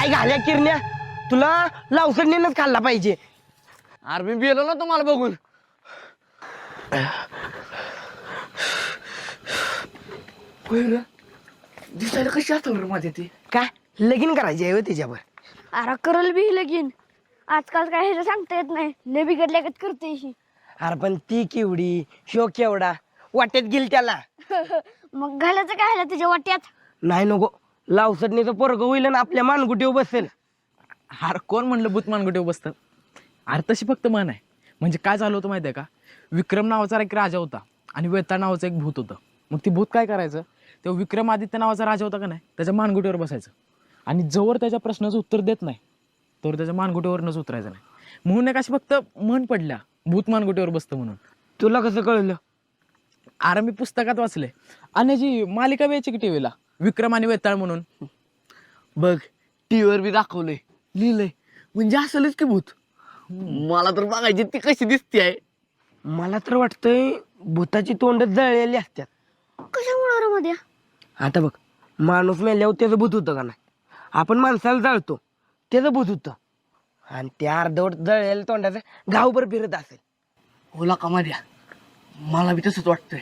काय घाल्या किरण्या, तुला लावसडणीनच खाल्ला पाहिजे. अरे मी गेलो ना तुम्हाला बघून. दिसायला कशी असेल रे माझ्या ती. काय लगीन करायचे आहे तिच्यावर? अरे करल बी लगीन. आजकाल काय ह्याचं सांगता येत नाही, लय बिघडल्यागत करते ही. अरे पण ती केवढी, शो केवढा, वाटेत गेल त्याला. मग घालायचं काय ह्याला तुझ्या वाट्यात? नाही नको, लावसडणीचं पोरग होईल आणि आपल्या मानगुटीवर बसेल. अरे कोण म्हणलं भूत मानगुटीवर बसतं? अरे तशी फक्त मन आहे. म्हणजे काय झालं होतं माहिती आहे का, विक्रम नावाचा एक राजा होता आणि वेताळ नावाचं एक भूत होतं. मग ती भूत काय करायचं, तेव्हा विक्रमादित्य नावाचा राजा होता का नाही, त्याच्या मानगुटीवर बसायचं आणि जोवर त्याच्या प्रश्नाचं उत्तर देत नाही तोवर त्याच्या मानगुटीवरनंच उतरायचं नाही. म्हणून एक अशी फक्त म्हण पडल्या, भूत मानगुटीवर बसतं म्हणून. तुला कसं कळलं? अरे मी पुस्तकात वाचले आणि याची मालिका यायची की टीव्हीला, विक्रम आणि वेताळ म्हणून. बघ टीव्हीवर बी दाखवलंय, लिहिलंय, म्हणजे असलच की भूत. मला तर बघायची ती कशी दिसते आहे. मला तर वाटतंय भूताची तोंड जळलेली असतात. कशामुळे रे मध्ये? आता बघ, माणूस मेल्यावर त्याचं भूत होतं का नाही, आपण माणसाला जाळतो त्याचं भूत होतं, आणि त्या अर्धवट जळलेल्या तोंडाचं गावभर फिरत असेल. होला का माझ्या, मला बी तसंच वाटतंय.